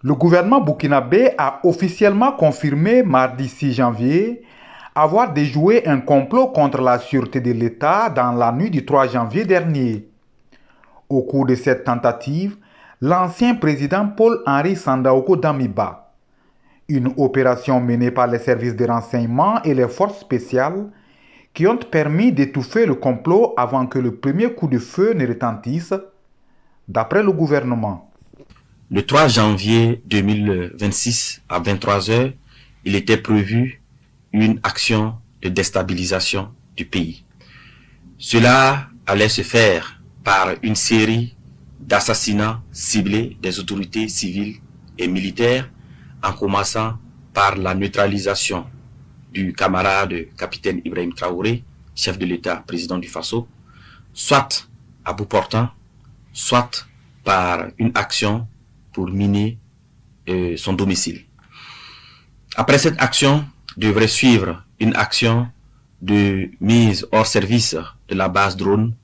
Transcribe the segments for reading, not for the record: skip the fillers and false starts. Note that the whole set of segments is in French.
Le gouvernement burkinabé a officiellement confirmé mardi 6 janvier avoir déjoué un complot contre la sûreté de l'État dans la nuit du 3 janvier dernier. Au cours de cette tentative, l'ancien président Paul-Henri Sandaogo Damiba, une opération menée par les services de renseignement et les forces spéciales qui ont permis d'étouffer le complot avant que le premier coup de feu ne retentisse, d'après le gouvernement. Le 3 janvier 2026 à 23 heures, il était prévu une action de déstabilisation du pays. Cela allait se faire par une série d'assassinats ciblés des autorités civiles et militaires, en commençant par la neutralisation du camarade capitaine Ibrahim Traoré, chef de l'État, président du Faso, soit à bout portant, soit par une action pour miner son domicile. Après cette action, devrait suivre une action de mise hors service de la base drone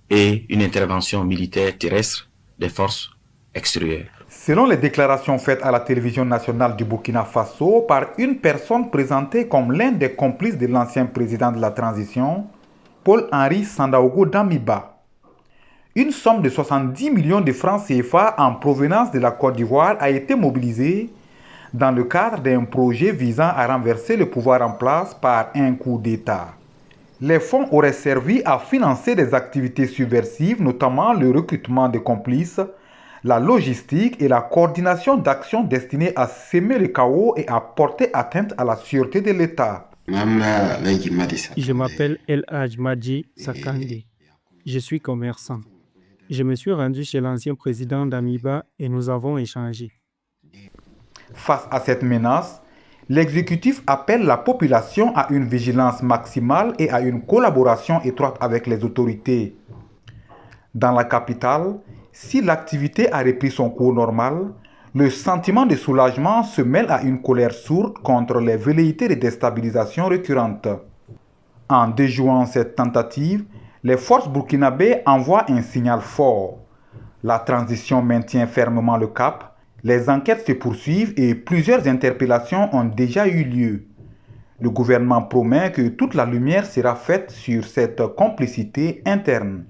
et une intervention militaire terrestre des forces extérieures. Selon les déclarations faites à la télévision nationale du Burkina Faso par une personne présentée comme l'un des complices de l'ancien président de la transition, Paul-Henri Sandaogo Damiba, une somme de 70 millions de francs CFA en provenance de la Côte d'Ivoire a été mobilisée dans le cadre d'un projet visant à renverser le pouvoir en place par un coup d'État. Les fonds auraient servi à financer des activités subversives, notamment le recrutement de complices, la logistique et la coordination d'actions destinées à semer le chaos et à porter atteinte à la sûreté de l'État. Je m'appelle El Hadj Sakandé. Je suis commerçant. Je me suis rendu chez l'ancien président Damiba et nous avons échangé. Face à cette menace, l'exécutif appelle la population à une vigilance maximale et à une collaboration étroite avec les autorités. Dans la capitale, si l'activité a repris son cours normal, le sentiment de soulagement se mêle à une colère sourde contre les velléités de déstabilisation récurrentes. En déjouant cette tentative, les forces burkinabées envoient un signal fort. La transition maintient fermement le cap. Les enquêtes se poursuivent et plusieurs interpellations ont déjà eu lieu. Le gouvernement promet que toute la lumière sera faite sur cette complicité interne.